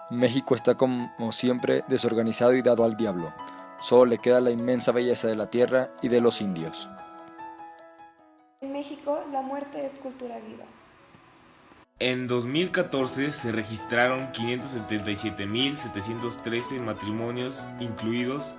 México está como siempre desorganizado y dado al diablo. Solo le queda la inmensa belleza de la tierra y de los indios. En México, la muerte es cultura viva. En 2014 se registraron 577.713 matrimonios incluidos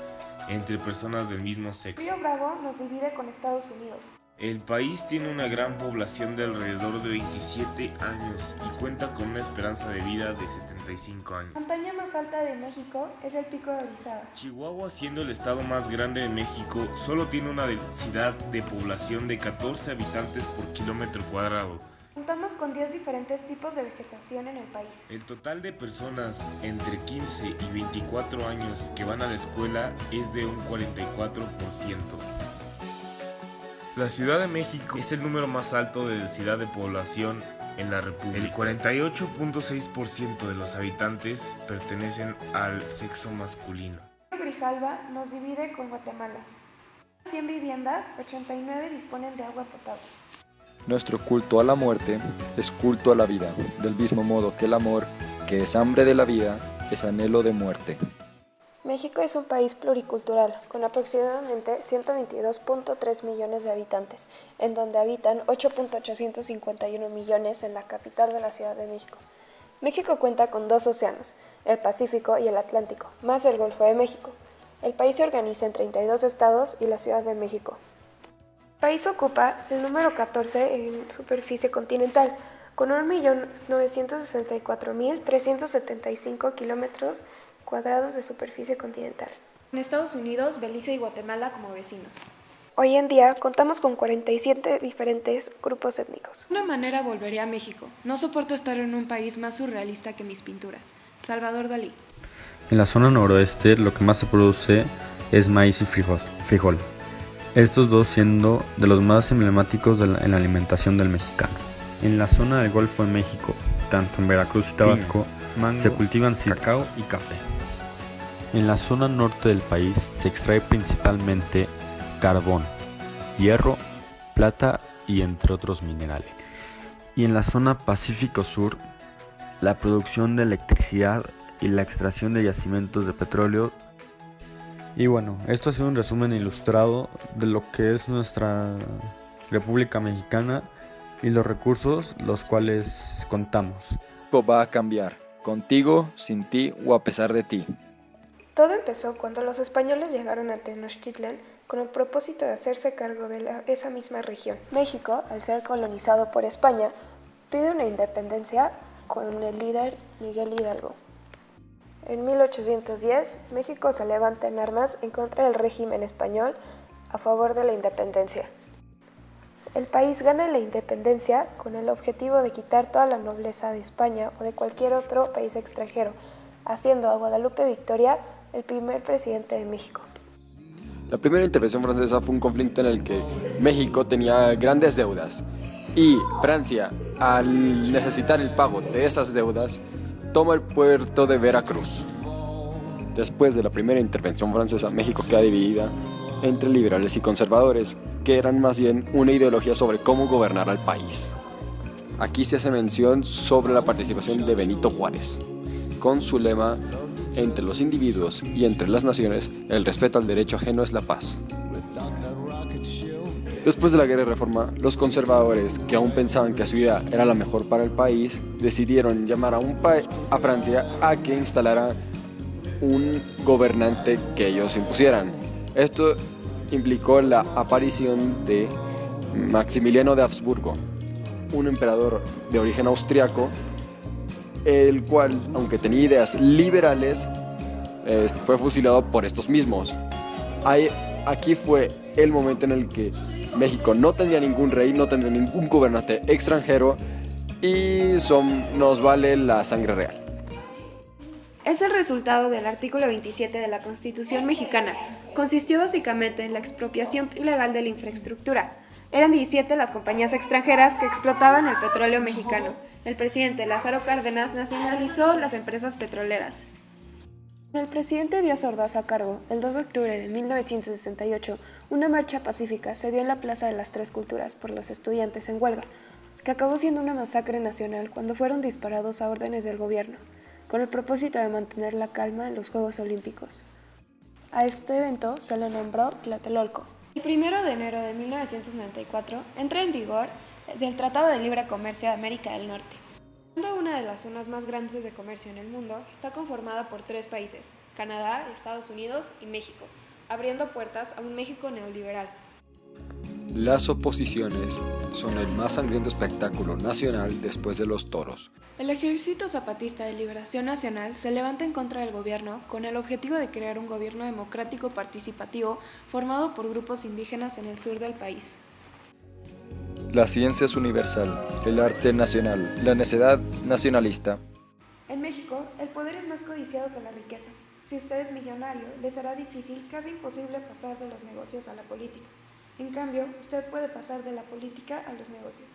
entre personas del mismo sexo. Río Bravo nos divide con Estados Unidos. El país tiene una gran población de alrededor de 27 años y cuenta con una esperanza de vida de 75 años. La montaña más alta de México es el Pico de Orizaba. Chihuahua, siendo el estado más grande de México, solo tiene una densidad de población de 14 habitantes por kilómetro cuadrado. Contamos con 10 diferentes tipos de vegetación en el país. El total de personas entre 15 y 24 años que van a la escuela es de un 44%. La Ciudad de México es el número más alto de densidad de población en la República. El 48.6% de los habitantes pertenecen al sexo masculino. Río Grijalva nos divide con Guatemala. 100 viviendas, 89 disponen de agua potable. Nuestro culto a la muerte es culto a la vida, del mismo modo que el amor, que es hambre de la vida, es anhelo de muerte. México es un país pluricultural, con aproximadamente 122.3 millones de habitantes, en donde habitan 8.851 millones en la capital de la Ciudad de México. México cuenta con 2 océanos, el Pacífico y el Atlántico, más el Golfo de México. El país se organiza en 32 estados y la Ciudad de México. El país ocupa el número 14 en superficie continental, con 1.964.375 kilómetros cuadrados de superficie continental. En Estados Unidos, Belice y Guatemala como vecinos. Hoy en día contamos con 47 diferentes grupos étnicos. De una manera volveré a México. No soporto estar en un país más surrealista que mis pinturas. Salvador Dalí. En la zona noroeste lo que más se produce es maíz y frijol. Estos dos siendo de los más emblemáticos en la alimentación del mexicano. En la zona del Golfo de México, tanto en Veracruz y Tabasco, se cultivan cacao y café. En la zona norte del país se extrae principalmente carbón, hierro, plata y entre otros minerales. Y en la zona Pacífico Sur, la producción de electricidad y la extracción de yacimientos de petróleo. Y bueno, esto ha sido un resumen ilustrado de lo que es nuestra República Mexicana y los recursos los cuales contamos. Va a cambiar, contigo, sin ti o a pesar de ti. Todo empezó cuando los españoles llegaron a Tenochtitlan con el propósito de hacerse cargo de esa misma región. México, al ser colonizado por España, pide una independencia con el líder Miguel Hidalgo. En 1810, México se levanta en armas en contra del régimen español a favor de la independencia. El país gana la independencia con el objetivo de quitar toda la nobleza de España o de cualquier otro país extranjero, haciendo a Guadalupe Victoria el primer presidente de México. La primera intervención francesa fue un conflicto en el que México tenía grandes deudas y Francia, al necesitar el pago de esas deudas, toma el puerto de Veracruz. Después de la primera intervención francesa, México queda dividida entre liberales y conservadores, que eran más bien una ideología sobre cómo gobernar al país. Aquí se hace mención sobre la participación de Benito Juárez, con su lema: entre los individuos y entre las naciones, el respeto al derecho ajeno es la paz. Después de la Guerra de Reforma, los conservadores, que aún pensaban que su idea era la mejor para el país, decidieron llamar a Francia a que instalara un gobernante que ellos impusieran. Esto implicó la aparición de Maximiliano de Habsburgo, un emperador de origen austriaco, el cual, aunque tenía ideas liberales, fue fusilado por estos mismos. Aquí fue el momento en el que México no tendría ningún rey, no tendría ningún gobernante extranjero y nos vale la sangre real. Es el resultado del artículo 27 de la Constitución mexicana. Consistió básicamente en la expropiación ilegal de la infraestructura. Eran 17 las compañías extranjeras que explotaban el petróleo mexicano. El presidente Lázaro Cárdenas nacionalizó las empresas petroleras. Con el presidente Díaz Ordaz a cargo, el 2 de octubre de 1968, una marcha pacífica se dio en la Plaza de las Tres Culturas por los estudiantes en huelga, que acabó siendo una masacre nacional cuando fueron disparados a órdenes del gobierno. con el propósito de mantener la calma en los Juegos Olímpicos. A este evento se le nombró Tlatelolco. El 1 de enero de 1994 entra en vigor el Tratado de Libre Comercio de América del Norte. Siendo una de las zonas más grandes de comercio en el mundo, está conformada por 3 países, Canadá, Estados Unidos y México, abriendo puertas a un México neoliberal. Las oposiciones son el más sangriento espectáculo nacional después de los toros. El Ejército Zapatista de Liberación Nacional se levanta en contra del gobierno con el objetivo de crear un gobierno democrático participativo formado por grupos indígenas en el sur del país. La ciencia es universal, el arte nacional, la necedad nacionalista. En México, el poder es más codiciado que la riqueza. Si usted es millonario, le será difícil, casi imposible, pasar de los negocios a la política. En cambio, usted puede pasar de la política a los negocios.